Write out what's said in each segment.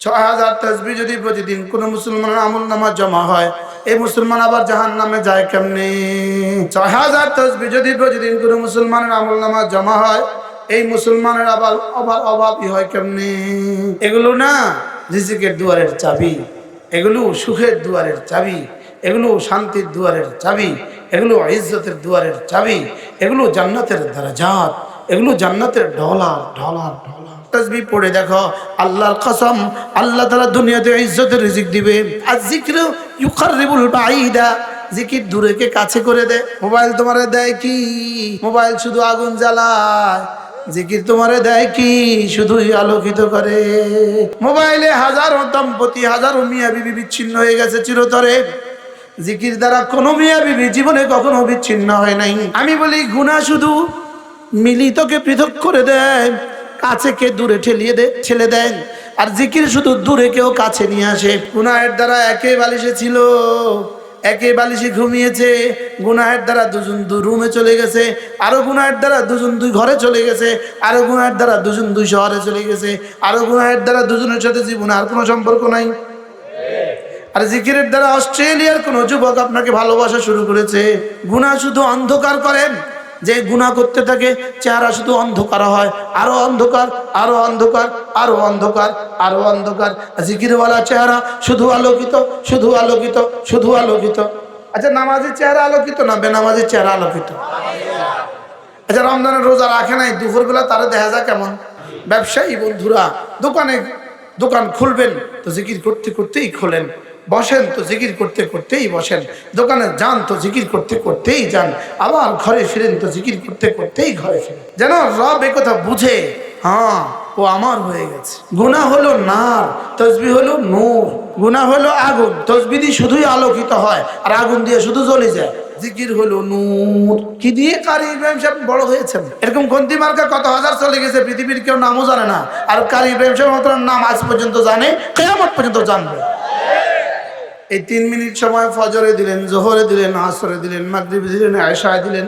৬০০০ তাসবিহ যদি প্রতিদিন কোন মুসলমানের আমলনামা জমা হয়, এই মুসলমান আবার জাহান্নামে যায় কেমনে? ৬০০০ তাসবিহ যদি প্রতিদিন কোন মুসলমানের আমলনামা জমা হয়, এই মুসলমানের আবার অভাবই হয় কেমনে? এগুলো না রিজিকের দুয়ারের চাবি, এগুলো সুখের দুয়ারের চাবি, এগুলো শান্তির দুয়ারের চাবি, এগুলো ইজ্জতের দুয়ারের চাবি, এগুলো জান্নাতের দরজাত, এগুলো জান্নাতের ঢলার ঢলার ঢলার। তাসবিহ পড়ে দেখো, আল্লাহর কসম, আল্লাহ তাআলা দুনিয়াতে ইজ্জতের রিজিক দিবে। আর যিকরু ইউকাররিবুল বাঈদা, জিকির দূরেকে কাছে করে দেয়। মোবাইল তোমারে দেয় কি? মোবাইল শুধু আগুন জ্বালায়। জিকির তোমারে দেয় কি? শুধুই আলোকিত করে। মোবাইলে হাজারো দম্পতি, হাজারো মিয়া বিবি বিচ্ছিন্ন হয়ে গেছে চিরতরে। জিকির দ্বারা কোনো মিয়া বিবি জীবনে কখনো বিচ্ছিন্ন হয় নাই। আমি বলি গুনাহ শুধু মিলিতকে পৃথক করে দেয়, কাছে কে দূরে ঠেলে দেয়। আর জিকির শুধু দূরে কেউ কাছে নিয়ে আসে। গুনাহের দ্বারা একে বালিশে ছিল, একে বালিশে ঘুমিয়েছে, গুনাহের দ্বারা দুজন দুই রুমে চলে গেছে, আরো গুনাহের দ্বারা দুজন দুই ঘরে চলে গেছে, আরো গুনাহের দ্বারা দুজন দুই শহরে চলে গেছে, আরো গুনাহের দ্বারা দুজনের সাথে জীবনে আর কোনো সম্পর্ক নাই। আর জিকিরের দ্বারা অস্ট্রেলিয়ার কোন যুবক আপনাকে ভালোবাসা শুরু করেছে। গুনাহ শুধু অন্ধকার করেন, যে গুনাহ করতে থাকে চেহারা শুধু অন্ধকার হয়, আরো অন্ধকার, আরো অন্ধকার, আরো অন্ধকার, আরো অন্ধকার। জিকিরওয়ালা চেহারা শুধু আলোকিত, শুধু আলোকিত, শুধু আলোকিত। আচ্ছা, নামাজের চেহারা আলোকিত না বেনামাজের চেহারা আলোকিত? আচ্ছা, রমজানের রোজা রাখে নাই, দুপুরবেলা তারা দেখা যায় কেমন? ব্যবসায়ী বন্ধুরা দোকান খুলবেন তো জিকির করতে করতেই খোলেন, বসেন তো জিকির করতে করতেই বসেন, দোকানে যান তো জিকির করতে করতেই যান, আবার ঘরে ফিরেন তো জিকির করতে করতেই ঘরে ফিরেন। যেন রব এ কথা বুঝে, হ্যাঁ ও আমার হয়ে গেছে। গুনাহ হলো নার, তাসবিহ হলো নূর। গুনাহ হলো আগুন, তাসবিহ দিয়ে শুধুই আলোকিত হয়, আর আগুন দিয়ে শুধু জ্বলে যায়। জিকির হলো নূর। কি দিয়ে? কারি ইব্রাহিম সাহেব বড় হয়েছেন। এরকম গন্তি মার্কা কত হাজার চলে গেছে, পৃথিবীর কেউ নামও জানে না। আর কারি ইব্রাহিম সাহেব নাম আজ পর্যন্ত জানে, কিয়ামত পর্যন্ত জানবে। এই 3 মিনিট সময় ফজরে দিলেন, জোহরে দিলেন, আসরে দিলেন, মাগরিবে দিলেন, এশায় দিলেন,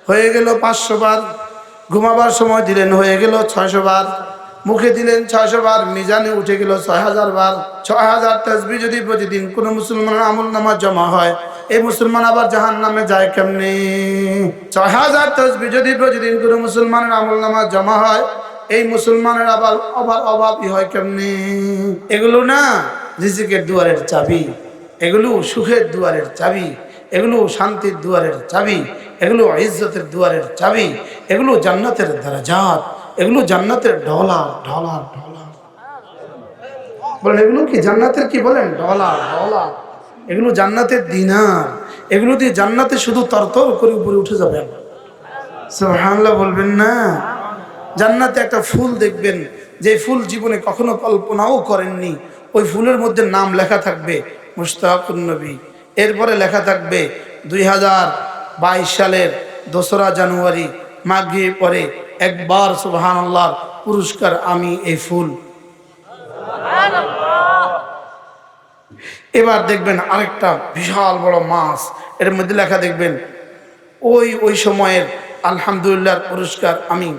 হয়ে গেল 500 বার। ঘুমাবার সময় দিলেন, হয়ে গেল 600 বার। মুখে দিলেন 600 বার, মিজানে উঠে গেল 6000 বার। 6000 তাসবিহ যদি প্রতিদিন কোনো মুসলমানের আমলনামা জমা হয়, এই মুসলমান আবার জাহান্নামে যায় কেমনে? 6000 তাসবিহ যদি প্রতিদিন কোনো মুসলমানের আমলনামা জমা হয়, এই মুসলমানের আবার অভাবই হয় কেমনে? এগুলো না রিজিকের দুয়ারের চাবি, এগুলো সুখের দুয়ারের চাবি, এগুলো শান্তির দুয়ারের চাবি, এগুলো ইজ্জতের দুয়ারের চাবি, এগুলো জান্নাতের দরজাত, এগুলো জান্নাতের ঢলার ঢলার ঢলার। বলেন এগুলো কি জান্নাতের? কি বলেন? ঢলার ঢলার। এগুলো জান্নাতের দিনার, এগুলো দিয়ে জান্নাতে শুধু তরতর করে উপরে উঠে যাবেন। সুবহানাল্লাহ বলবেন না? জান্নাতে একটা ফুল দেখবেন, যে ফুল জীবনে কখনো কল্পনাও করেননি। ওই ফুলের মধ্যে নাম লেখা থাকবে মুশতাকুন নবী। এরপরে লেখা থাকবে 2022 সালের 2রা জানুয়ারি মাগরিব পরে একবার সুবহানাল্লাহ পুরস্কার আমি এই ফুল। এবার দেখবেন আরেকটা বিশাল বড় মাছ, এর মধ্যে লেখা দেখবেন ওই সময়ের আলহামদুলিল্লাহর পুরস্কার আমি।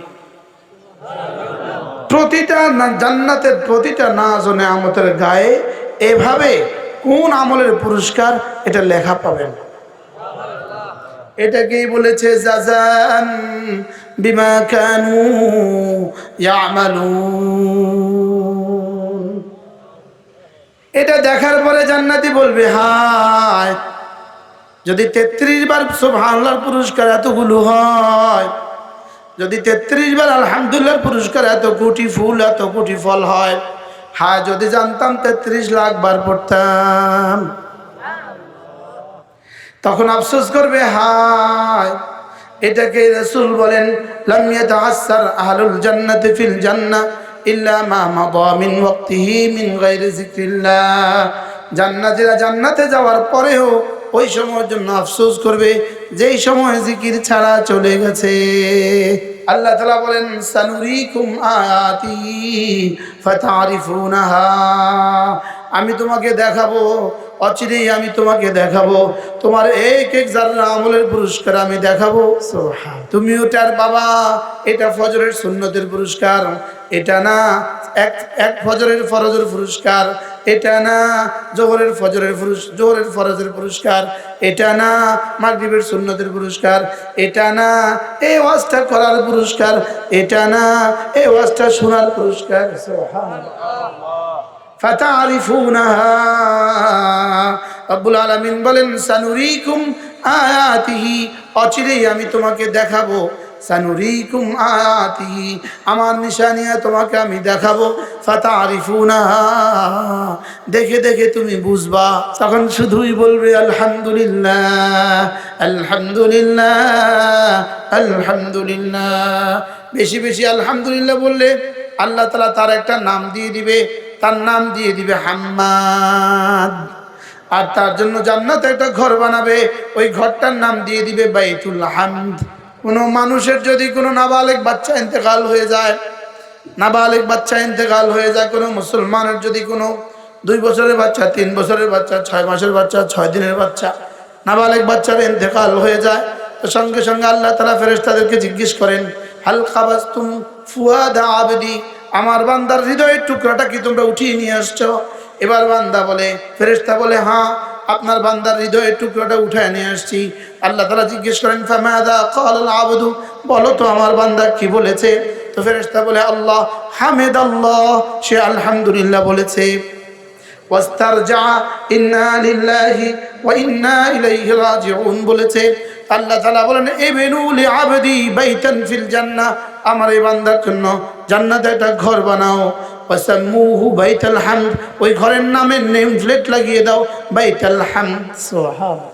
প্রতিটা জান্নাতের প্রতিটা নাজ ও নেয়ামতের গায়ে এভাবে কোন আমলের পুরস্কার এটা লেখা পাবেন। এটাকেই বলেছে জাযান বিমা কানু ইয়ামালুন। এটা দেখার পরে জান্নাতি বলবে, হায় যদি 33 বার সুবহানাল্লাহর পুরস্কার এতগুলো হয়, যদি 33 বার আলহামদুলিল্লাহর পুরস্কার এত কোটি ফুল, এত কোটি ফল হয়, হ্যাঁ যদি জানতাম 33 লাখ বার পড়তাম। তখন আফসোস করবে, হায় এটাকে রাসূল বলেন লাম ইয়াতাআসার আহলুল জান্নাতি ফিল জান্নাহ ইল্লা মা মাদা মিন ওয়াক্তিহি মিন গায়রি যিকরিল্লাহ। জান্নাতীরা জান্নাতে যাওয়ার পরেও ওই সময়ের জন্য আফসোস করবে যেই সময় জিকির ছাড়া চলে গেছে। আল্লাহ তাআলা বলেন সানুরিকুম আয়াতি ফাতারিফুনাহা, আমি তোমাকে দেখাবো, অচিরেই আমি তোমাকে দেখাবো, তোমার এক এক যারা আমলের পুরস্কার আমি দেখাবো। তুমি ওটার বাবা, এটা ফজরের সুন্নতের পুরস্কার, এটা না এক ফজরের ফরজের পুরস্কার, এটা না জোহরের ফরজের পুরস্কার, এটা না মাগরিবের সুন্নতের পুরস্কার, এটা না এই ওয়াজটা করার পুরস্কার, এটা না এই ওয়াজটা শোনার পুরস্কার। ফাতারিফুনাহা, রব্বুল আলামিন বলেন সানুরিকুম আয়াতিহি, অচিরেই আমি তোমাকে দেখাবো, সানুরিকুম আয়াতিহি, আমার নিশানিয়া তোমাকে আমি দেখাবো। ফাতারিফুনাহা, দেখে দেখে তুমি বুঝবা, তখন শুধুই বলবে আলহামদুলিল্লাহ আলহামদুলিল্লাহ আলহামদুলিল্লাহ। বেশি বেশি আলহামদুলিল্লাহ বললে আল্লাহ তাআলা তার একটা নাম দিয়ে দিবে, তার নাম দিয়ে দিবে হাম্মাদ, আর তার জন্য জান্নাতে একটা ঘর বানাবে, ওই ঘরটার নাম দিয়ে দিবে বাইতুল হামদ। কোনো মানুষের যদি কোনো নাবালেগ বাচ্চা ইন্তেকাল হয়ে যায়, নাবালেগ বাচ্চা ইন্তেকাল হয়ে যায়, কোনো মুসলমানের যদি কোনো 2 বছরের বাচ্চা, 3 বছরের বাচ্চা, 6 মাসের বাচ্চা, 6 দিনের বাচ্চা, নাবালেগ বাচ্চার ইন্তেকাল হয়ে যায়, তো সঙ্গে সঙ্গে আল্লাহ তাআলা ফেরেশতাদেরকে জিজ্ঞেস করেন হাল খাবাসতুম ফুয়াদা আবদি, আমার বান্দার হৃদয়ের টুকরাটা কি তোমরা উঠিয়ে নিয়ে আসছো? এবার বান্দা বলে, ফেরেশতা বলে হ্যাঁ, আপনার বান্দার হৃদয়ের টুকরাটা উঠায় নিয়ে আসছি। আল্লাহ তাআলা জিজ্ঞেস করেন ফামাদা ক্বালাল আবদু, বলো তো আমার বান্দা কি বলেছে? তো ফেরেশতা বলে আল্লাহ হামিদাল্লাহ, সে আলহামদুলিল্লাহ বলেছে। ওয়াস্তারজা ইন্না লিল্লাহি ওয়া ইন্না ইলাইহি রাজিউন বলেছে। আল্লাহ তাআলা বলেন ইবনু লিআবদি বাইতান ফিল জান্নাহ, আমার এই বান্দার জন্য জান্নাতে একটা ঘর বানাও। ওয়াসাম্মুহু বাইতুল হামদ, ওই ঘরের নামে নেম প্লেট লাগিয়ে দাও বাইতুল হামদ। সুবহানাল্লাহ।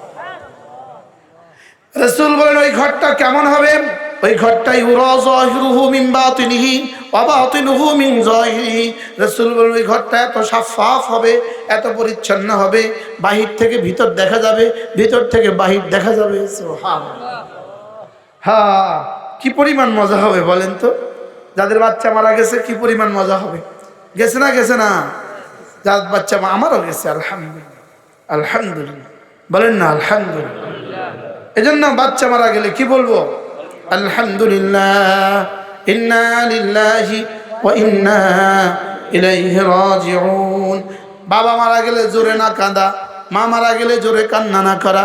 রাসূল বলেন ওই ঘরটা কেমন হবে? ওই ঘরটা ইউরা যাহিরুহু মিন বাতিনিহি ওয়া বাতিনুহু মিন যাহিরিহি। রাসূল বলেন ওই ঘরটা এত সাফাফ হবে, এত পরিচ্ছন্ন হবে, বাহির থেকে ভিতর দেখা যাবে, ভিতর থেকে বাহির দেখা যাবে। সুবহানাল্লাহ। হ্যাঁ, কি পরিমাণ মজা হবে বলেন তো? যাদের বাচ্চা মারা গেছে কি পরিমাণ মজা হবে? গেছে না? গেছে না? যার বাচ্চা আমারও গেছে, আলহামদুলিল্লাহ আলহামদুলিল্লাহ বলেন না আলহামদুলিল্লাহ। এজন্য বাচ্চা মারা গেলে কি বলবো? আলহামদুলিল্লাহ, ইন্না লিল্লাহি ওয়া ইন্না ইলাইহি রাজিউন। বাবা মারা গেলে জোরে না কাঁদা, মা মারা গেলে জোরে কান্না না করা,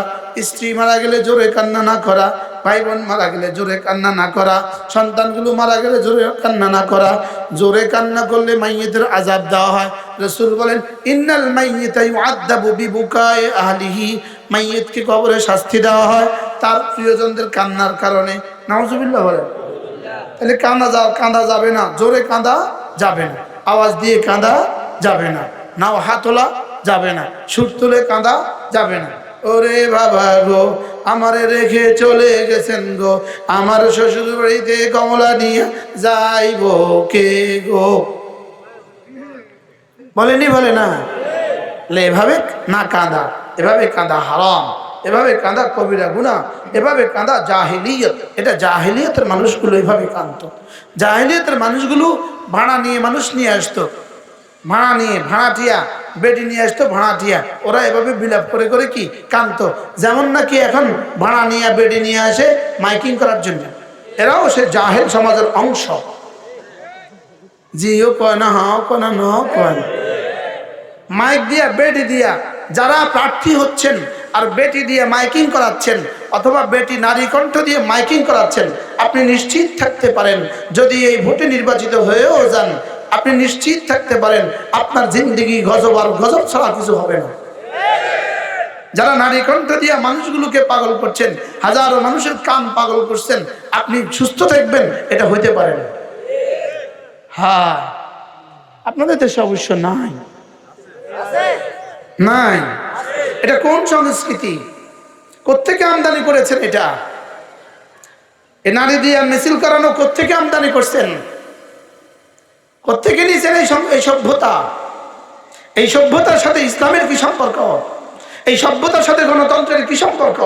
স্ত্রী মারা গেলে জোরে কান্না না করা, ভাই বোন মারা গেলে জোরে কান্না না করা, সন্তানগুলো মারা গেলে জোরে কান্না না করা। জোরে কান্না করলে মাইয়িতের আযাব দেওয়া হয়। রাসূল বলেন ইন্নাল মাইয়িতা ইউআযাবু বিবুকায়ে আহলিহি, মাইয়িতকে কবরে শাস্তি দেওয়া হয় তার প্রিয়জনদের কান্নার কারণে। নাউজুবিল্লাহ বলেন। তাহলে কাঁদা যাবে না, জোরে কাঁদা যাবে না, আওয়াজ দিয়ে কাঁদা যাবে না, নাও হাত তোলা যাবে না, সুর তুলে কাঁদা যাবে না। ওরে বাবা গো, আমারে রেখে চলে গেছেন গো, আমার শ্বশুর বাড়িতে কমলা নিয়ে যাইব কে গো, বলেনি? বলে না? এভাবে না কাঁদা, এভাবে কাঁদা হারাম, এভাবে কাঁদা কবিরা গুনাহ, এভাবে কাঁদা জাহিলিয়ত। এটা জাহিলিয়তের মানুষগুলো এভাবে কাঁদতো। জাহিলিয়তের মানুষগুলো ভাড়া নিয়ে মানুষ নিয়ে আসতো, ভাড়া নিয়ে ভাড়াটিয়া বেটি নিয়ে আসতো, ভাড়াটিয়া ওরা এভাবে বিলাপ করে করে কি কাঁদতো। যেমন নাকি এখন ভাড়া নিয়ে বেটি নিয়ে আসে মাইকিং করার জন্য, এরাও সে জাহেল সমাজের অংশ। জিও কয় না, হাও কয় না, নাও কয় না। মাইক দিয়া বেটি দিয়া যারা প্রার্থী হচ্ছেন আর বেটি দিয়ে মাইকিং করাচ্ছেন, অথবা বেটি নারী কণ্ঠ দিয়ে মাইকিং করাচ্ছেন, আপনি নিশ্চিত থাকতে পারেন যদি এই ভোটে নির্বাচিত হয়েও যান, আপনি নিশ্চিত থাকতে পারেন আপনার জিন্দেগি গজব আর গজব ছাড়া কিছু হবে না। যারা নারী কণ্ঠ দিয়ে মানুষগুলোকে পাগল করছেন, হাজারো মানুষের কান পাগল করছেন, আপনি সুস্থ থাকবেন এটা হইতে পারে না। হ্যাঁ, আপনাদের দেশে অবশ্য নাই, নাই। এটা কোন সংস্কৃতি? কোত্থেকে আমদানি করেছেন? এটা এই নারী দিয়ে মিছিল করানো কোত্থেকে আমদানি করছেন? কোত্থেকে নিয়েছেন এই সভ্যতা? এই সভ্যতার সাথে ইসলামের কি সম্পর্ক? এই সভ্যতার সাথে গণতন্ত্রের কি সম্পর্ক?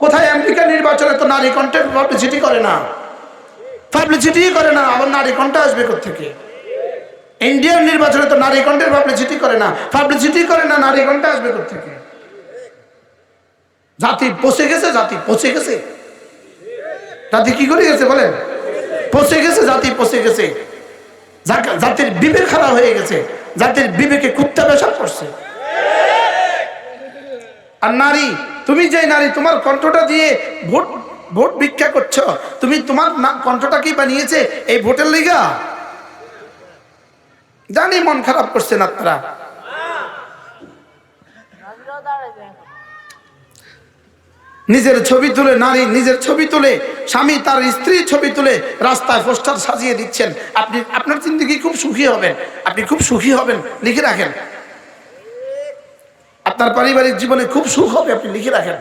কোথায় আমেরিকা নির্বাচনে তো নারী কণ্ঠের পাবলিসিটি করে না, পাবলিসিটি করে না, আবার নারী কণ্ঠ আসবে কোত্থেকে? ইন্ডিয়ান নির্বাচনে তো নারী কণ্ঠের পাবলিসিটি করে না, পাবলিসিটি করে না, নারী কণ্ঠে আসবে কোথেকে? জাতি পচে গেছে, জাতি পচে গেছে। জাতি কি করে গেছে বলেন? পচে গেছে, জাতি পচে গেছে। জাতির বিবেক খারাপ হয়ে গেছে, জাতির বিবেকে কুত্তা পেশাব করছে। আর নারী, তুমি যে নারী তোমার কণ্ঠটা দিয়ে ভোট ভোট ভিক্ষা করছো, তুমি তোমার কণ্ঠটা কি বানিয়েছে এই ভোটের লিগা? জানি মন খারাপ করছেন আপনারা। নিজের ছবি তুলে, নারী নিজের ছবি তুলে, স্বামী তার স্ত্রীর ছবি তুলে রাস্তায় পোস্টার সাজিয়ে দিচ্ছেন। আপনি আপনার জিন্দেগি খুব সুখী হবেন, আপনি খুব সুখী হবেন, লিখে রাখেন। আপনার পারিবারিক জীবনে খুব সুখ হবে, আপনি লিখে রাখেন।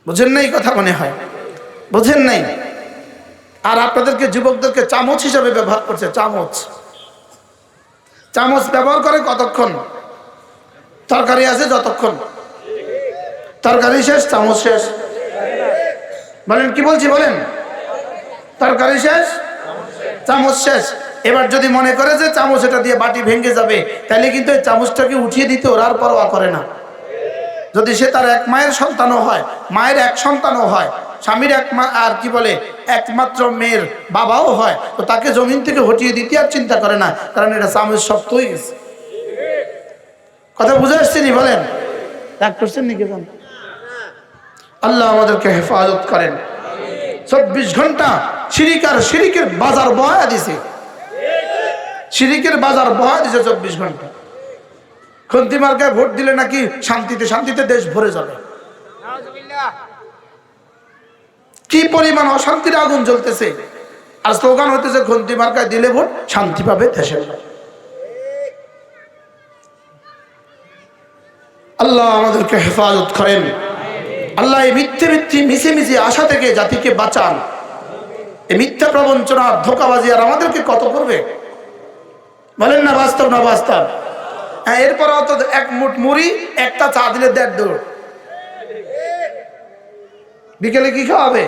বুঝেন নাই কথা? মনে হয় বুঝেন নাই। আর আপনাদেরকে যুবকদেরকে চামচ হিসাবে ব্যবহার করছে। চামচ চামচ ব্যবহার করে কতক্ষণ? তরকারি আছে যতক্ষণ, তরকারি শেষ চামচ শেষ। বলেন কি বলছি বলেন? তরকারি শেষ চামচ শেষ। এবার যদি মনে করে যে চামচ এটা দিয়ে বাটি ভেঙে যাবে, তাহলে কিন্তু এই চামচটাকে উঠিয়ে দিতে ওরা আর পরোয়া করে না। যদি সে তার এক মায়ের সন্তানও হয়, মায়ের এক সন্তানও হয়, স্বামীর আর কি বলে একমাত্র মেয়ের বাবাও হয়, তো তাকে জমিন থেকে হটিয়ে দিতে আর চিন্তা করে না, কারণ এটা চামচ শক্ত হয়ে গেছে। কথা বুঝে আসছে নি? বলেন রাগ করছেন নাকি? আল্লাহ আমাদেরকে হেফাজত করেন। 24 ঘন্টা শিরিক আর শিরিকের বাজার বয়া দিছে, শিরিকের বাজার বয়া দিছে 24 ঘন্টা। খন্তি মার্কায় ভোট দিলে নাকি শান্তিতে শান্তিতে দেশ ভরে যাবে। কি পরিমাণ অশান্তির আগুন জ্বলতেছে, আর স্লোগান হতেছে খন্তি মার্কায় দিলে ভোট শান্তি পাবে দেশের। আল্লাহ আমাদেরকে হেফাজত করেন। আল্লাহ এই মিথ্যে মিছে আশা থেকে জাতিকে বাঁচান। এই মিথ্যা প্রবঞ্চনা, ধোঁকাবাজি আর আমাদেরকে কত করবে বলেন না? বাস্তব না বাস্তব? হ্যাঁ, এরপর অত এক মুঠ মুড়ি একটা চা দিলে 1.5 দৌড়। বিকেলে কি খাওয়াবে?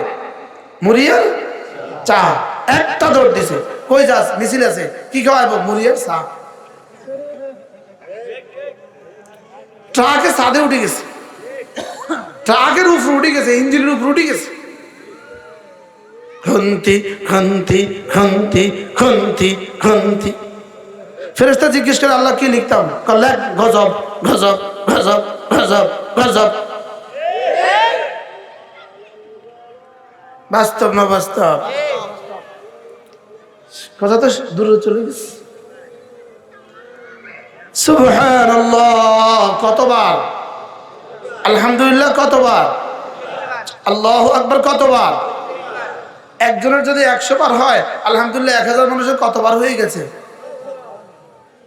মুড়ি আর চা, একটা দৌড় দিছে। কই যাস? মিছিল আছে। কি খাওয়াবো? মুড়ি আর চা। ট্রাকে ছাদে উঠে গেছে, ট্রাকের উপর উঠে গেছে, ইঞ্জিনের উপর উঠে গেছে। খন্তি খন্তি খন্তি খন্তি খন্তি। ফেরেশতা জিজ্ঞেস করে আল্লাহ কি লিখতাম? লেখ গজব গজব গজব গজব গজব। বাস্তব না বাস্তব? কথা তো দূরে চলে গেছে। সুবহানাল্লাহ কতবার? আলহামদুলিল্লাহ কতবার? আল্লাহু আকবার কতবার? একজনের যদি 100 বার হয়, আলহামদুলিল্লাহ 1000 মানুষের কতবার হয়ে গেছে?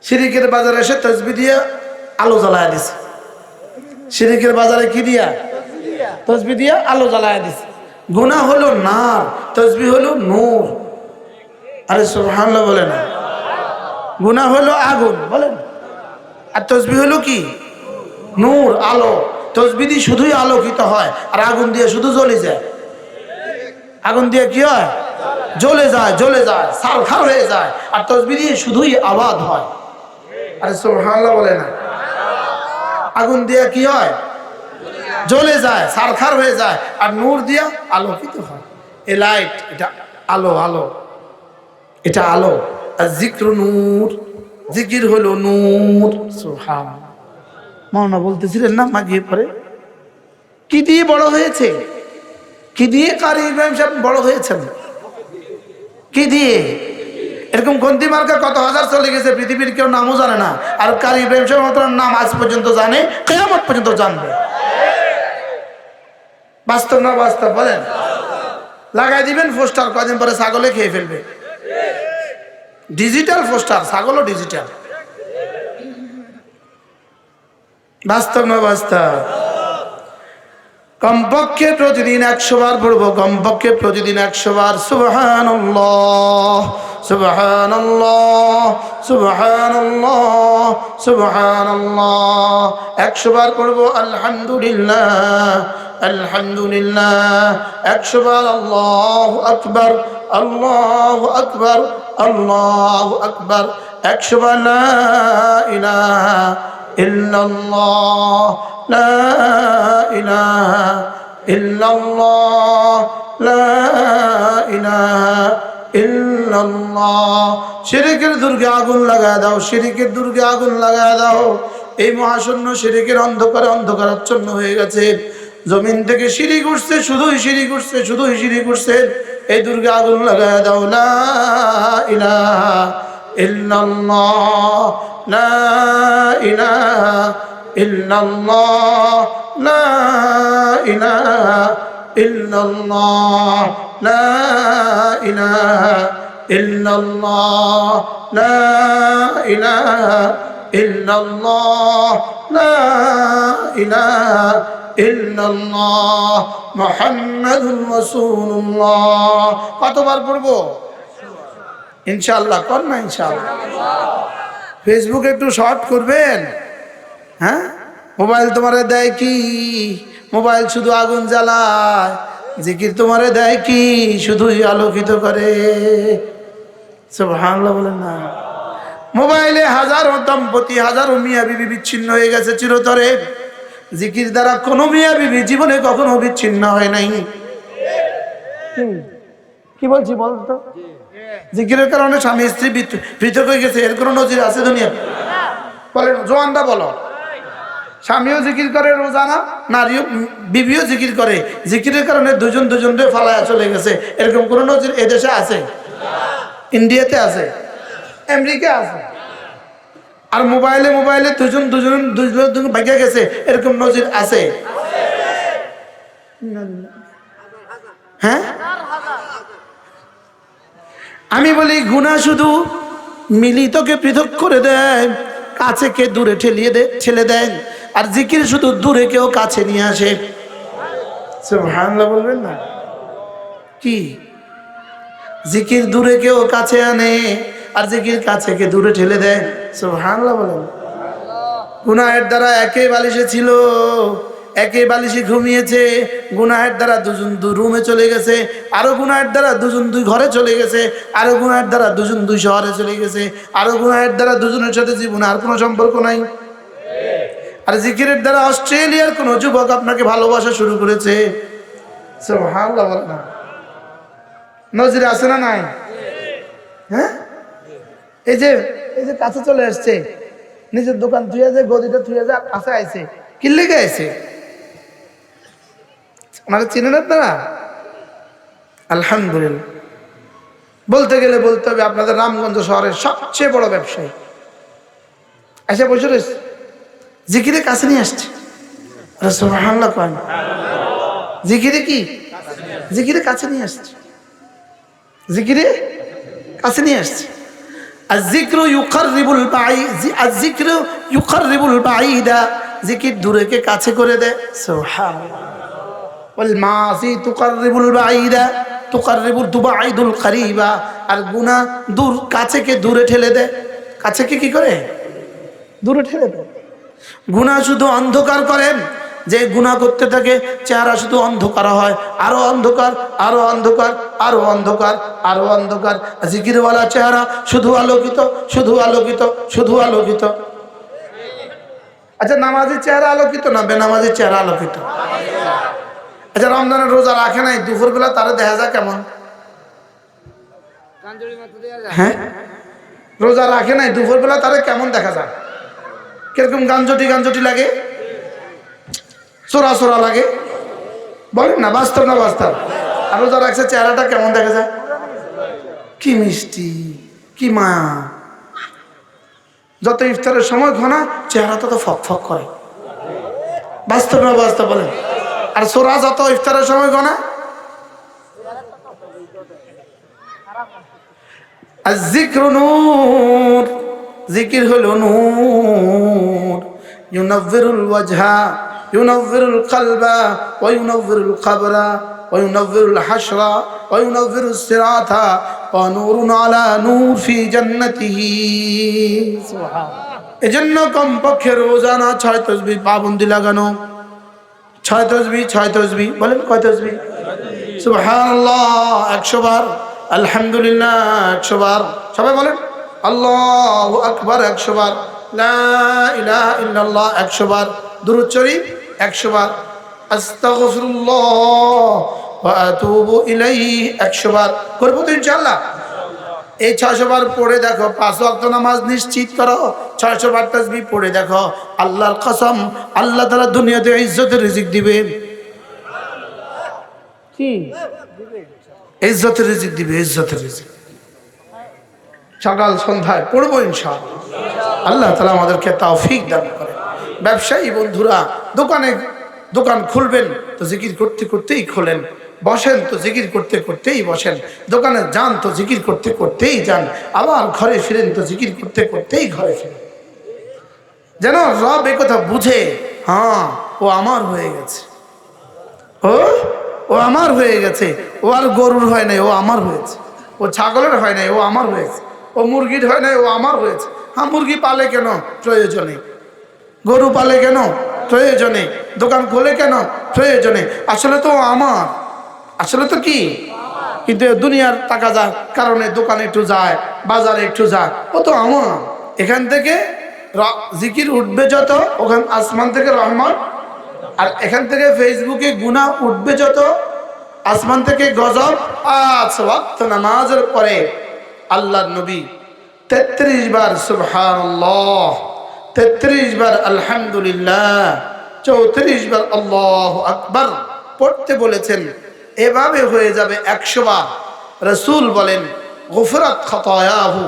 শিরিকের বাজারে এসে তাসবিহ দিয়ে আলো জ্বালায় দিছে। শিরিকের বাজারে কি দিয়া? তাসবিহ দিয়ে আলো জ্বালায় দিছে। গুনাহ হলো নার, তাসবিহ হলো নূর। আরে সুবহানাল্লাহ বলে না? গুনাহ হলো আগুন, বলেন, আর তাসবিহ হলো কি? নূর, আলো। তাসবিহ দিয়ে শুধুই আলোকিত হয়, আর আগুন দিয়ে শুধু জ্বলে যায়। আগুন দিয়ে কি হয়? জ্বলে যায়, জ্বলে যায়, সালখার হয়ে যায়। আর তাসবিহ দিয়ে শুধুই আওয়াজ হয়। আরে সুবহানাল্লাহ বলে না? আগুন দিয়ে কি হয়? জ্বলে যায়, সালখার হয়ে যায়। আর নূর দিয়া আলোকিত হয়। এই লাইট, এটা আলো, আলো, এটা আলো। আর জিক্র নূর, জিকির হলো নূর। সুবহানাল্লাহ। মাওলানা বলতেছিলেন না মাগিয়ে পরে, কি দিয়ে বড় হয়েছে? কি দিয়ে কারি ইব্রাহিম সাহেব বড় হয়েছেন? কি দিয়ে? এরকম খন্তি মার্কা কত হাজার চলে গেছে, পৃথিবীর কেউ নামও জানে না। আর কারি ইব্রাহিম সাহেব মাত্র নাম আজ পর্যন্ত জানে, কিয়ামত পর্যন্ত জানবে। বাস্তব না বাস্তব বলেন? লাগাই দিবেন পোস্টার, কদিন পরে ছাগলে খেয়ে ফেলবে। ডিজিটাল পোস্টার, ছাগলও ডিজিটাল। বাস্তব না বাস্তব? কমপক্ষে প্রতিদিন 100 বার পড়বো, কমপক্ষে প্রতিদিন 100 বার সুবহানাল্লাহ সুবহানাল্লাহ সুবহানাল্লাহ সুবহানাল্লাহ। 100 বার পড়বো আলহামদুলিল্লাহ আলহামদুলিল্লাহ। 100 বার আল্লাহু আকবার আল্লাহু আকবার আল্লাহু আকবার 100 বার লা ইলাহা ইল্লাল্লাহ লা ইলাহা ইল্লাল্লাহ লা ইলাহা ইল্লাল্লাহ। শিরকের দুর্গে আগুন লাগায় দাও, শিরকের দুর্গে আগুন লাগায় দাও। এই মহাশূন্য শিরকের অন্ধকারে অন্ধকারাচ্ছন্ন হয়ে গেছে। জমিন থেকে শিরিক উঠছে, শুধুই শিরিক উঠছে, শুধুই শিরিক উঠছে। এই দুর্গে আগুন লাগায় দাও। লা ইলাহা ইল্লাল্লাহ লা ইলাহা ইল্লাল্লাহ লা ইলাহা ইল্লাল্লাহ লা ইলাহা ইল্লাল্লাহ লা ইলাহা ইল্লাল্লাহ লা ইলাহা ইল্লাল্লাহ মুহাম্মাদুর রাসূলুল্লাহ। কতবার পড়বো? ইনশাআল্লাহ। কর না ইনশাআল্লাহ। ফেসবুকে একটু শর্ট করবেন। হ্যাঁ, মোবাইল তোমারে দেয় কি? মোবাইল শুধু আগুন জ্বালায়। জিকির তোমারে দেয় কি? শুধুই আলোকিত করে। সুবহানাল্লাহ বলেন না। মোবাইলে হাজারো দম্পতি, হাজারো মিয়া বিবি বিচ্ছিন্ন হয়ে গেছে চিরতরে। জিকির দ্বারা কোনো মিয়া বিবি জীবনে কখনো বিচ্ছিন্ন হয় নাই। কি বলছি বলতো? জিকিরের কারণে স্বামী স্ত্রী পৃথক হয়ে গেছে, এর কোনো নজির আছে দুনিয়া? বলেন, জোয়ানরা বলো। স্বামীও জিকির করে রোজানা, নারীও বিবিও জিকির করে। জিকিরের কারণে দুজন দুজনকে ফালায়া চলে গেছে, এরকম কোনো নজির এদেশে আছে? ইন্ডিয়াতে আছে, আমেরিকা আছে। আর মোবাইলে মোবাইলে দুজন দুজন দুজন ভাগিয়ে গেছে, এরকম নজির আছে? হ্যাঁ, আমি বলি গুনাহ শুধু মিলিতকে পৃথক করে দেয়, কাছে কে দূরে ঠেলে দেয়। আর জিকির শুধু দূরে কেউ কাছে নিয়ে আসে। সুবহানাল্লাহ বলবেন না? কি জিকির দূরে কেউ কাছে আনে, আর জিকির কাছে কে দূরে ঠেলে দেয়। সুবহানাল্লাহ বলেন। গুনাহের দ্বারা একে বালিশে ছিল, একে বালিশে ঘুমিয়েছে। গুনাহের দ্বারা দুজন দুই রুমে চলে গেছে, আরো গুনাহের দ্বারা দুজন দুই ঘরে চলে গেছে, আরো গুনাহের দ্বারা দুজন দুই শহরে চলে গেছে, আরো গুনাহের দ্বারা দুজনের সাথে জীবনে আর কোনো সম্পর্ক নাই। আর জিকিরের দ্বারা অস্ট্রেলিয়ার কোন যুবক আপনাকে ভালোবাসা শুরু করেছে। সুবহানাল্লাহ বলেন না? নজির আছে না নাই? হ্যাঁ, এই যে কাছে চলে আসছে, নিজের দোকান থুয়ে যায়, গদিটা থুয়ে যায়, কাছে আইছে। কি লেগে আছে? ওনারা চিনেন আপনারা? আলহামদুলিল্লাহ। বলতে গেলে বলতে হবে আপনাদের রামগঞ্জ শহরের সবচেয়ে বড় ব্যবসায়ী এসে বসে রয়েছে, জিকিরে কাছে নিয়ে আসছে। সুবহানাল্লাহ কয়। জিকিরে কি? জিকিরে কাছে নিয়ে আসছে, জিকিরে কাছে নিয়ে আসছে। আয-যিকরু ইউকাররিবুল বাঈদ, আয-যিকরু ইউকাররিবুল বাঈদা, জিকির দূরেকে কাছে করে দেয়। সুবহানাল্লাহ। ওয়াল মাসি তুকাররিবুল বাঈদা তুকাররিবুল তুবাঈদুল করিবা, আর গুনাহ দূর কাছেকে দূরে ঠেলে দেয়। কাছেকে কি করে? দূরে ঠেলে দেয়। গুনাহ শুধু অন্ধকার করেন, যে গুনাহ করতে থাকে চেহারা শুধু অন্ধকার হয়, আরো অন্ধকার, আরো অন্ধকার, আরো অন্ধকার, আরো অন্ধকার। জিকিরওয়ালা চেহারা শুধু আলোকিত, শুধু আলোকিত, শুধু আলোকিত। আচ্ছা, নামাজি চেহারা আলোকিত না বেনামাজি চেহারা আলোকিত? আচ্ছা, রমজানের রোজা রাখে নাই, দুপুর বেলা তারা দেখা যায় কেমন? হ্যাঁ, রোজা রাখে নাই, দুপুর বেলা তারা কেমন দেখা যায়? কিরকম গাঞ্জটি গাঞ্জটি লাগে, চোরা চোরা লাগে। বলেন না, বাস্তব না বাস্তব? আর রোজা রাখছে, চেহারাটা কেমন দেখা যায়? কি মিষ্টি, কি মায়া। যত ইফতারের সময় ঘনা, চেহারা তত ফক ফক করে। বাস্তব না বাস্তব বলেন? আর সোরা যত ইফতারের সময় ঘনা, আর যিকরু নূর, জিকির হলো নূর। ইউনাవ్বিরুল ওয়াজহা ইউনাవ్বিরুল কলবা ওয়া ইউনাవ్বিরুল কবরা ওয়া ইউনাవ్বিরুল হাশরা ওয়া ইউনাవ్বিরুস সিরাতা ওয়া নূরুন আলা নূর ফি জান্নাতিহি। সুবহানাল্লাহ। এজন্য কমপক্ষে রোজানা 6 তাসবিহ পাবন্দি লাগানো। 6 তাসবিহ, 6 তাসবিহ। বলেন কয় তাসবিহ? সুবহানাল্লাহ 100 বার, আলহামদুলিল্লাহ 100 বার, সবাই বলেন আল্লাহু আকবার 100 বার, লা ইলাহা ইল্লাল্লাহ 100 বার, দুরূদ শরীফ 100 বার, আস্তাগফিরুল্লাহ ওয়া আতুবু ইলাইহি 100 বার করব তো ইনশাআল্লাহ। এই 600 বার পড়ে দেখো 5 ওয়াক্ত নামাজ নিশ্চিত করো। 600 বার তাসবিহ পড়ে দেখো, আল্লাহর কসম আল্লাহ তাআলা দুনিয়াতে ইজ্জতের রিজিক দিবে। কি ইজ্জতের রিজিক দিবে, ইজ্জতের রিজিক। সকাল সন্ধ্যায় পড়বো ইনশাআল্লাহ। আল্লাহ তাআলা আমাদেরকে তৌফিক দান করেন। ব্যবসায়ী বন্ধুরা দোকান খুলবেন তো জিকির করতে করতেই খোলেন, বসেন তো জিকির করতে করতেই বসেন, দোকানে যান তো জিকির করতে করতেই যান, আবার ঘরে ফিরেন তো জিকির করতে করতেই ঘরে ফিরেন। যেন রব এই কথা বুঝে, হ্যাঁ ও আমার হয়ে গেছে, ও আমার হয়ে গেছে, ও আর গরুর হয় নাই, ও আমার হয়েছে, ও ছাগলের হয় নাই, ও আমার হয়েছে, ও মুরগির হয় নাই, ও আমার হয়েছে। হ্যাঁ মুরগি পালে কেন? প্রয়োজনে। গরু পালে কেন? প্রয়োজনে। দোকান খোলে কেন? প্রয়োজনে। আসলে তো আমার, আসলে তো কি, কিন্তু দুনিয়ার টাকা যা কারণে দোকানে একটু যায়, বাজারে একটু যায়, ও তো আমার। এখান থেকে জিকির উঠবে যত, ওখান আসমান থেকে রহমত, আর এখান থেকে ফেসবুকে গুনাহ উঠবে যত, আসমান থেকে গজব। 5 ওয়াক্ত নামাজের পরে আল্লাহর নবী 33 বার সুবহানাল্লাহ, 33 বার আলহামদুলিল্লাহ, 34 বার আল্লাহু আকবার পড়তে বলেছেন। এভাবে হয়ে যাবে 100 বার। রাসূল বলেন গুফরাত খাতায়াহু,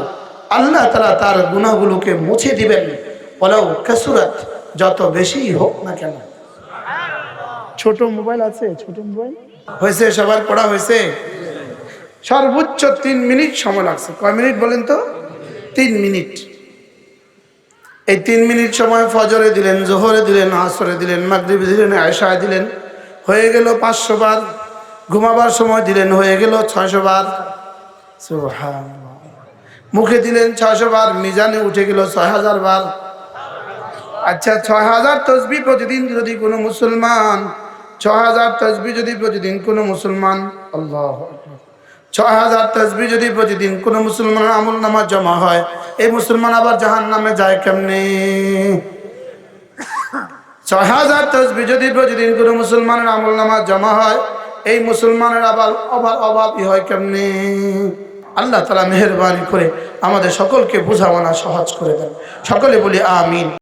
আল্লাহ তাআলা তার গুনাহগুলোকে মুছে দিবেন। ওয়ালাউ কাসুরাত, যত বেশি হোক না কেন। ছোট মোবাইল আছে, ছোট মোবাইল হয়েছে, সবার পড়া হয়েছে। সর্বোচ্চ 3 মিনিট সময় লাগছে। কয় মিনিট বলেন তো? 3 মিনিট। এই 3 মিনিট সময় ফজরে দিলেন, জোহরে দিলেন, আসরে দিলেন, মাগরিবে দিলেন, এশায় দিলেন, হয়ে গেল 500 বার। ঘুমাবার সময় দিলেন, হয়ে গেল 600 বার। সুবহানাল্লাহ। মুখে দিলেন 600 বার, মিজানে উঠে গেল 6000 বার। আচ্ছা 6000 তাসবিহ প্রতিদিন যদি কোনো মুসলমান, 6000 তাসবিহ যদি প্রতিদিন কোনো মুসলমান, আল্লাহু আকবার, 6000 তাসবিহ যদি প্রতিদিন কোনো মুসলমানের আমল নামা জমা হয়, এই মুসলমান আবার জাহান্নামে যায় কেমনে? 6000 তাসবিহ যদি প্রতিদিন কোনো মুসলমানের আমল নামা জমা হয়, এই মুসলমানের আবার অভাবই হয় কেমনে? আল্লাহ তাআলা মেহেরবানি করে আমাদের সকলকে বুঝাওয়ানা সহজ করে দেন। সকলে বলি আমিন।